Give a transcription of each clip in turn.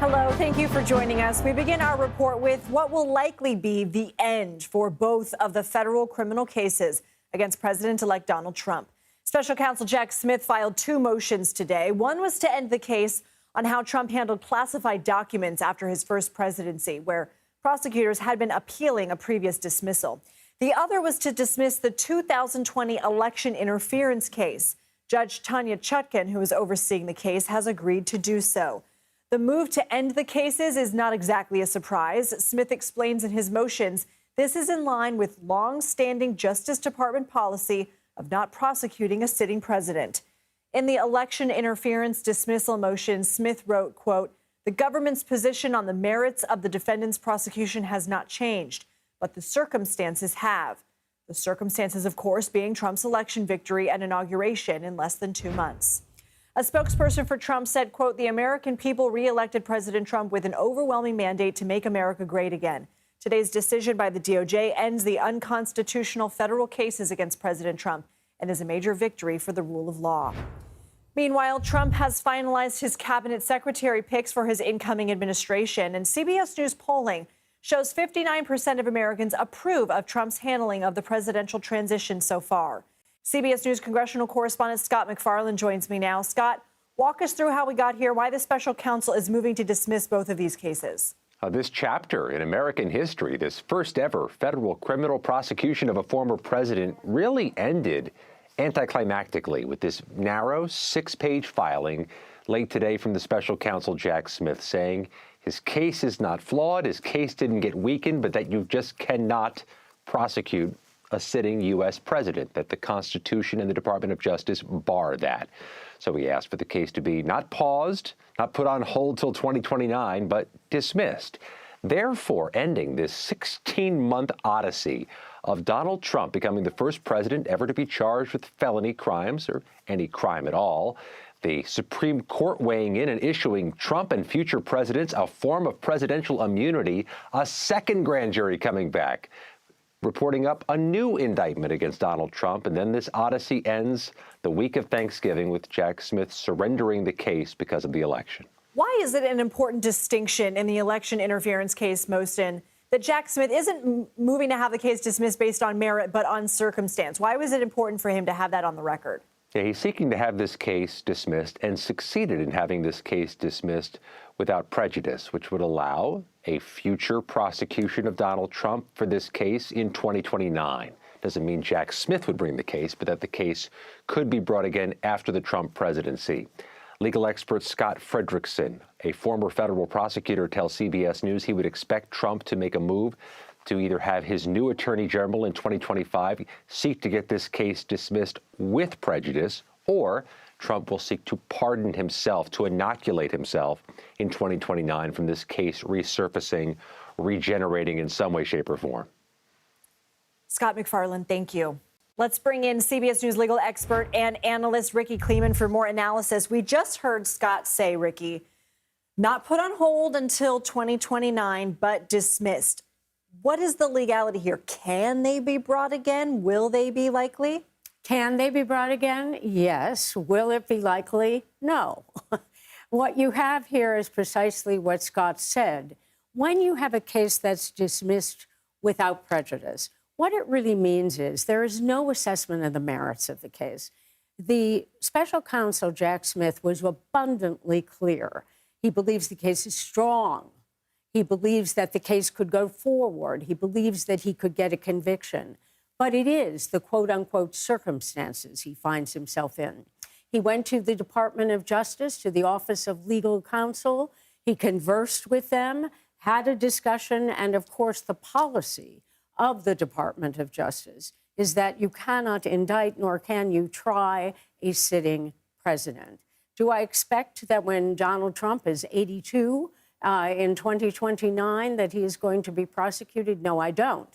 Hello, thank you for joining us. We begin our report with what will likely be the end for both of the federal criminal cases against President-elect Donald Trump. Special counsel Jack Smith filed two motions today. One was to end the case on how Trump handled classified documents after his first presidency, where prosecutors had been appealing a previous dismissal. The other was to dismiss the 2020 election interference case. Judge Tanya Chutkan, who is overseeing the case, has agreed to do so. The move to end the cases is not exactly a surprise. Smith explains in his motions this is in line with long-standing Justice Department policy of not prosecuting a sitting president. In the election interference dismissal motion, Smith wrote, quote, "The government's position on the merits of the defendant's prosecution has not changed, but the circumstances have." The circumstances, of course, being Trump's election victory and inauguration in less than 2 months. A spokesperson for Trump said, quote, "The American people re-elected President Trump with an overwhelming mandate to make America great again. Today's decision by the DOJ ends the unconstitutional federal cases against President Trump and is a major victory for the rule of law." Meanwhile, Trump has finalized his cabinet secretary picks for his incoming administration, and CBS News polling shows 59% of Americans approve of Trump's handling of the presidential transition so far. CBS News congressional correspondent Scott MacFarlane joins me now. Scott, walk us through how we got here, why the special counsel is moving to dismiss both of these cases. This chapter in American history, this first ever federal criminal prosecution of a former president, really ended anticlimactically with this narrow 6-page filing late today from the special counsel Jack Smith saying his case is not flawed, his case didn't get weakened, but that you just cannot prosecute a sitting U.S. president, that the Constitution and the Department of Justice bar that. So he asked for the case to be not paused, not put on hold till 2029, but dismissed, therefore ending this 16-month odyssey of Donald Trump becoming the first president ever to be charged with felony crimes or any crime at all. The Supreme Court weighing in and issuing Trump and future presidents a form of presidential immunity, a second grand jury coming back, reporting up a new indictment against Donald Trump. And then this odyssey ends the week of Thanksgiving with Jack Smith surrendering the case because of the election. Why is it an important distinction in the election interference case, Mosten, that Jack Smith isn't moving to have the case dismissed based on merit, but on circumstance? Why was it important for him to have that on the record? Yeah, he's seeking to have this case dismissed and succeeded in having this case dismissed without prejudice, which would allow a future prosecution of Donald Trump for this case in 2029. Doesn't mean Jack Smith would bring the case, but that the case could be brought again after the Trump presidency. Legal expert Scott Frederickson, a former federal prosecutor, tells CBS News he would expect Trump to make a move to either have his new attorney general in 2025 seek to get this case dismissed with prejudice, or Trump will seek to pardon himself, to inoculate himself in 2029 from this case resurfacing, regenerating in some way, shape, or form. Scott MacFarlane, thank you. Let's bring in CBS News legal expert and analyst Rikki Klieman for more analysis. We just heard Scott say, Rikki, not put on hold until 2029, but dismissed. What is the legality here? Can they be brought again? Will they be likely? Can they be brought again? Yes. Will it be likely? No. What you have here is precisely what Scott said. When you have a case that's dismissed without prejudice, what it really means is there is no assessment of the merits of the case. The special counsel, Jack Smith, was abundantly clear. He believes the case is strong. He believes that the case could go forward. He believes that he could get a conviction. But it is the quote-unquote circumstances he finds himself in. He went to the Department of Justice, to the Office of Legal Counsel. He conversed with them, had a discussion, and of course the policy of the Department of Justice is that you cannot indict nor can you try a sitting president. Do I expect that when Donald Trump is 82 in 2029 that he is going to be prosecuted? No, I don't.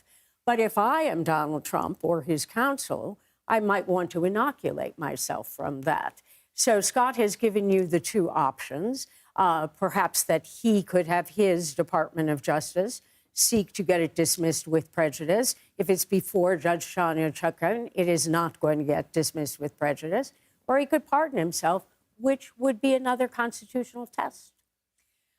But if I am Donald Trump or his counsel, I might want to inoculate myself from that. So Scott has given you the two options, perhaps that he could have his Department of Justice seek to get it dismissed with prejudice. If it's before Judge Tanya Chutkan, it is not going to get dismissed with prejudice. Or he could pardon himself, which would be another constitutional test.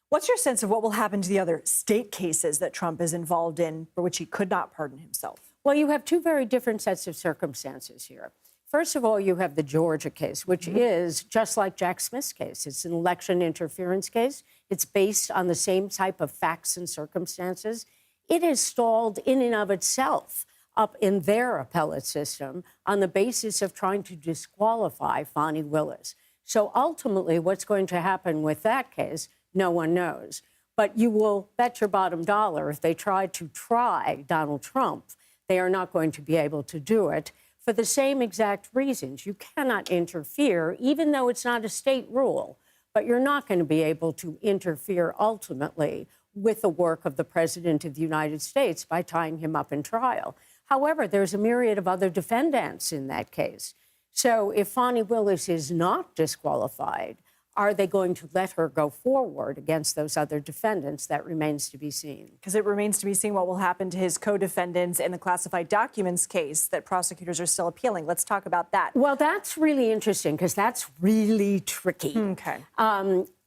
What's your sense of what will happen to the other state cases that Trump is involved in for which he could not pardon himself? Well, you have two very different sets of circumstances here. First of all, you have the Georgia case, which is just like Jack Smith's case. It's an election interference case. It's based on the same type of facts and circumstances. It is stalled in and of itself up in their appellate system on the basis of trying to disqualify Fani Willis. So ultimately, what's going to happen with that case, no one knows. But you will bet your bottom dollar if they try Donald Trump, they are not going to be able to do it for the same exact reasons. You cannot interfere, even though it's not a state rule, but you're not going to be able to interfere ultimately with the work of the President of the United States by tying him up in trial. However, there's a myriad of other defendants in that case. So if Fani Willis is not disqualified, are they going to let her go forward against those other defendants? That remains to be seen. Because it remains to be seen what will happen to his co-defendants in the classified documents case that prosecutors are still appealing. Let's talk about that. Well, that's really interesting because that's really tricky. Okay.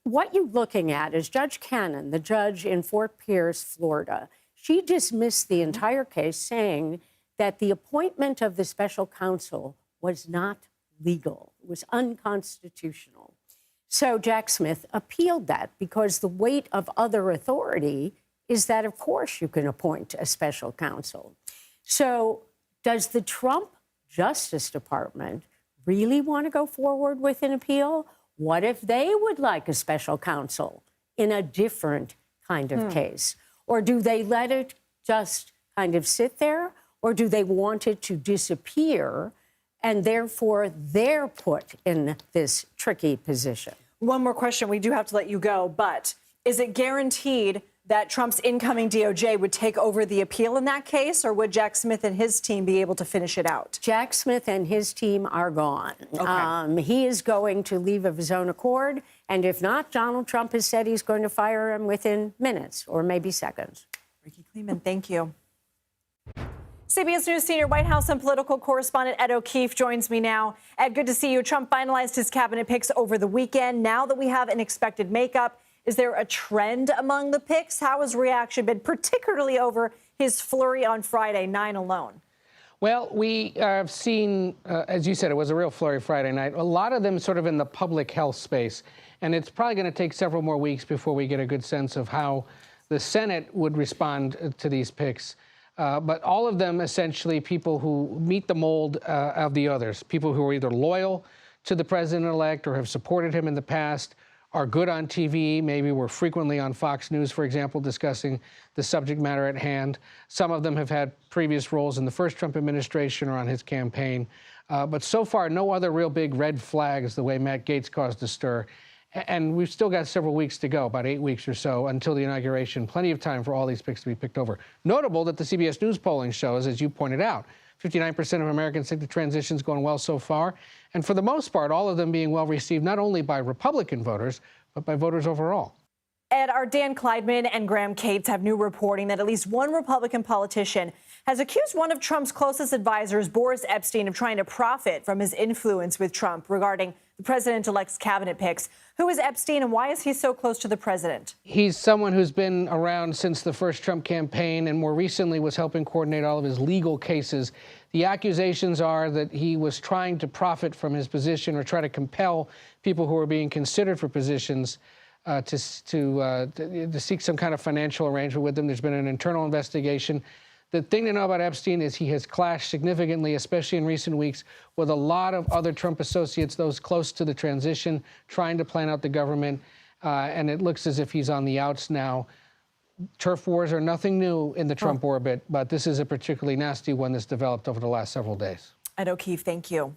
What you're looking at is Judge Cannon, the judge in Fort Pierce, Florida. She dismissed the entire case, saying that the appointment of the special counsel was not legal. It was unconstitutional. So Jack Smith appealed that because the weight of other authority is that, of course, you can appoint a special counsel. So does the Trump Justice Department really want to go forward with an appeal? What if they would like a special counsel in a different kind of case? Or do they let it just kind of sit there? Or do they want it to disappear? And therefore, they're put in this tricky position. One more question. We do have to let you go, but is it guaranteed that Trump's incoming DOJ would take over the appeal in that case, or would Jack Smith and his team be able to finish it out? Jack Smith and his team are gone. Okay. He is going to leave of his own accord, and if not, Donald Trump has said he's going to fire him within minutes or maybe seconds. Rikki Klieman, thank you. CBS News senior White House and political correspondent Ed O'Keefe joins me now. Ed, good to see you. Trump finalized his cabinet picks over the weekend. Now that we have an expected makeup, is there a trend among the picks? How has reaction been, particularly over his flurry on Friday, 9 alone? Well, we have seen, as you said, it was a real flurry Friday night. A lot of them sort of in the public health space. And it's probably going to take several more weeks before we get a good sense of how the Senate would respond to these picks. But all of them essentially people who meet the mold of the others, people who are either loyal to the president-elect or have supported him in the past, are good on TV, maybe were frequently on Fox News, for example, discussing the subject matter at hand. Some of them have had previous roles in the first Trump administration or on his campaign. But so far, no other real big red flags the way Matt Gaetz caused a stir. And we've still got several weeks to go, about 8 weeks or so, until the inauguration. Plenty of time for all these picks to be picked over. Notable that the CBS News polling shows, as you pointed out, 59% of Americans think the transition's going well so far. And for the most part, all of them being well received, not only by Republican voters, but by voters overall. Ed, our Dan Klieman and Graham Cates have new reporting that at least one Republican politician has accused one of Trump's closest advisors, Boris Epshteyn, of trying to profit from his influence with Trump regarding the president-elect's cabinet picks. Who is Epshteyn and why is he so close to the president? He's someone who's been around since the first Trump campaign and more recently was helping coordinate all of his legal cases. The accusations are that he was trying to profit from his position or try to compel people who are being considered for positions to seek some kind of financial arrangement with them. There's been an internal investigation. The thing to know about Epshteyn is he has clashed significantly, especially in recent weeks, with a lot of other Trump associates, those close to the transition, trying to plan out the government. And it looks as if he's on the outs now. Turf wars are nothing new in the Trump orbit, but this is a particularly nasty one that's developed over the last several days. Ed O'Keefe, thank you.